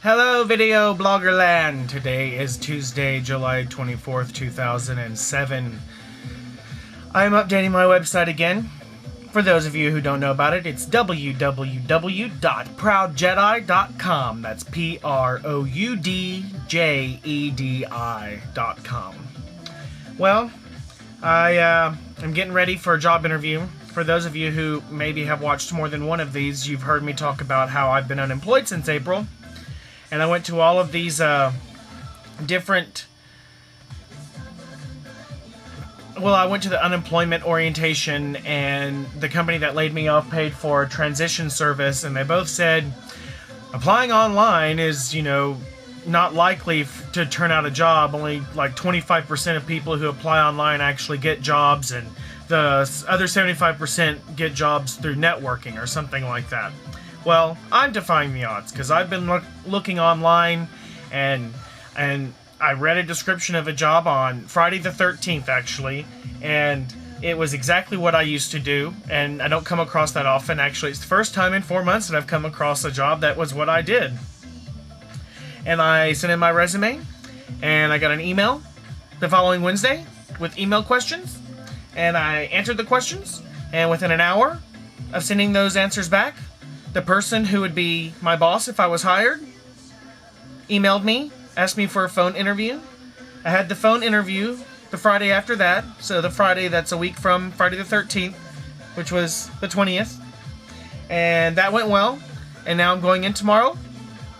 Hello Video Bloggerland! Today is Tuesday, July 24th, 2007. I'm updating my website again. For those of you who don't know about it, it's www.proudjedi.com. That's proudjedi.com. Well, I'm getting ready for a job interview. For those of you who maybe have watched more than one of these, you've heard me talk about how I've been unemployed since April. And I went to all of these different... Well, I went to the unemployment orientation, and the company that laid me off paid for a transition service, and they both said applying online is, not likely to turn out a job. Only like 25% of people who apply online actually get jobs, and the other 75% get jobs through networking or something like that. Well, I'm defying the odds, because I've been looking online, and I read a description of a job on Friday the 13th, actually, and it was exactly what I used to do, and I don't come across that often. Actually, it's the first time in 4 months that I've come across a job that was what I did. And I sent in my resume, and I got an email the following Wednesday with email questions, and I answered the questions, and within an hour of sending those answers back, the person who would be my boss if I was hired emailed me, asked me for a phone interview. I had the phone interview the Friday after that, so the Friday that's a week from Friday the 13th, which was the 20th. And that went well, and now I'm going in tomorrow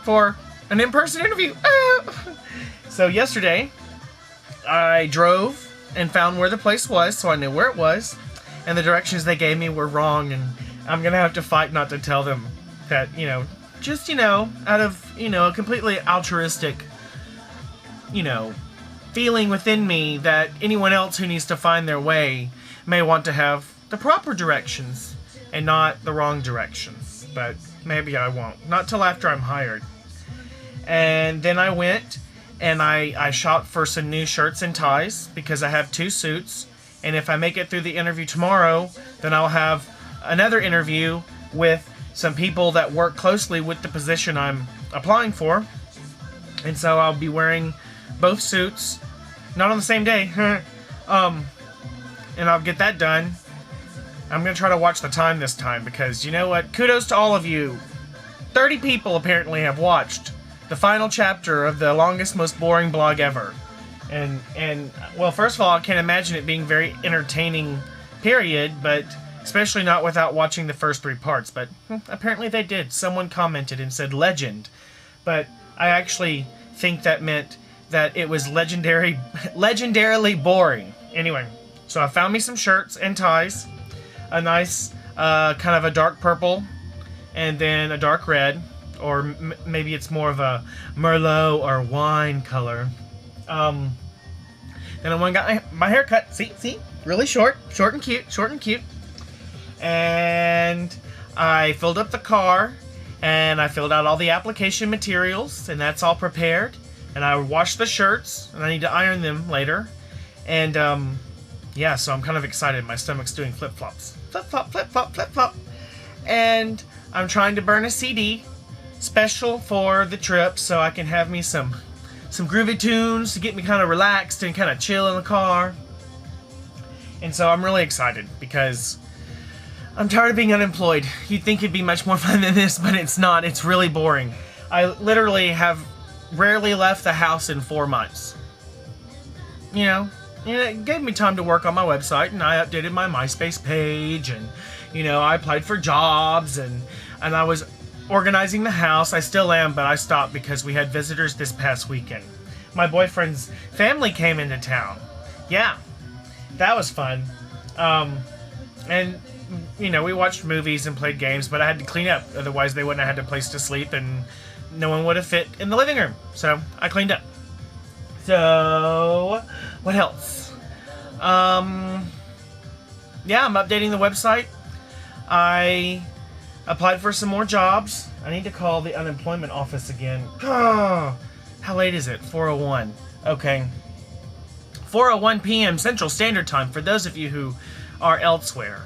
for an in-person interview. So yesterday, I drove and found where the place was, so I knew where it was, and the directions they gave me were wrong, and I'm gonna have to fight not to tell them that, just, out of, a completely altruistic, feeling within me that anyone else who needs to find their way may want to have the proper directions and not the wrong directions. But maybe I won't. Not till after I'm hired. And then I went and I shot for some new shirts and ties because I have 2 suits. And if I make it through the interview tomorrow, then I'll have another interview with some people that work closely with the position I'm applying for. And so I'll be wearing both suits, not on the same day. And I'll get that done. I'm going to try to watch the time this time because, you know what? Kudos to all of you. 30 people apparently have watched the final chapter of the longest, most boring blog ever. And well, first of all, I can't imagine it being very entertaining, period, but especially not without watching the first 3 parts. But apparently they did. Someone commented and said legend. But I actually think that meant that it was legendarily boring. Anyway, so I found me some shirts and ties. A nice kind of a dark purple, and then a dark red, or maybe it's more of a Merlot or wine color. Then I went and got my hair cut. See? Really short and cute. And I filled up the car, and I filled out all the application materials, and that's all prepared. And I washed the shirts, and I need to iron them later. And, yeah, so I'm kind of excited. My stomach's doing flip-flops. Flip-flop. And I'm trying to burn a CD special for the trip so I can have me some groovy tunes to get me kind of relaxed and kind of chill in the car. And so I'm really excited because I'm tired of being unemployed. You'd think it'd be much more fun than this, but it's not. It's really boring. I literally have rarely left the house in 4 months. It gave me time to work on my website, and I updated my MySpace page, and, I applied for jobs, and I was organizing the house. I still am, but I stopped because we had visitors this past weekend. My boyfriend's family came into town. Yeah, that was fun. And, we watched movies and played games, but I had to clean up. Otherwise, they wouldn't have had a place to sleep, and no one would have fit in the living room. So, I cleaned up. So, what else? Yeah, I'm updating the website. I applied for some more jobs. I need to call the unemployment office again. Oh, how late is it? 4:01. Okay. 4:01 p.m. Central Standard Time for those of you who are elsewhere.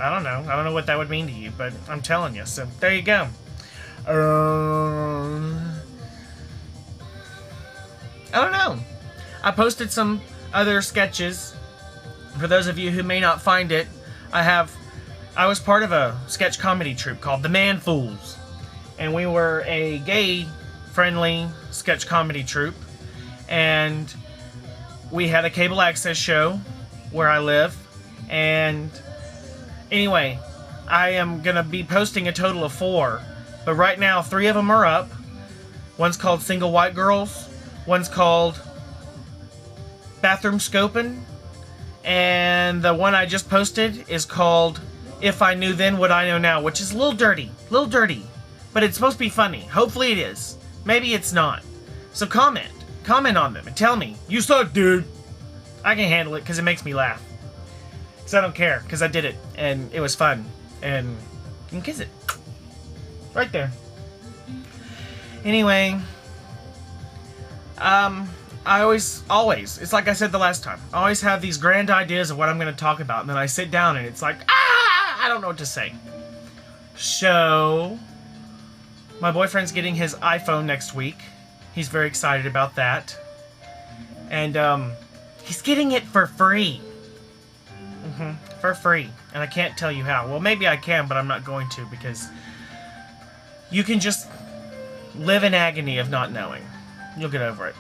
I don't know what that would mean to you, but I'm telling you. So, there you go. I don't know. I posted some other sketches. For those of you who may not find it, I was part of a sketch comedy troupe called the Man Fools. And we were a gay-friendly sketch comedy troupe. And we had a cable access show where I live. And anyway, I am going to be posting a total of 4. But right now, 3 of them are up. One's called Single White Girls. One's called Bathroom Scopin'. And the one I just posted is called If I Knew Then What I Know Now, which is a little dirty. But it's supposed to be funny. Hopefully it is. Maybe it's not. So comment. Comment on them and tell me, you suck, dude. I can handle it because it makes me laugh. Because I don't care, because I did it. And it was fun. And you can kiss it. Right there. Anyway. I always, it's like I said the last time. I always have these grand ideas of what I'm going to talk about. And then I sit down and it's like, I don't know what to say. So, my boyfriend's getting his iPhone next week. He's very excited about that. And, he's getting it for free. For free. And I can't tell you how. Well, maybe I can, but I'm not going to because you can just live in agony of not knowing. You'll get over it.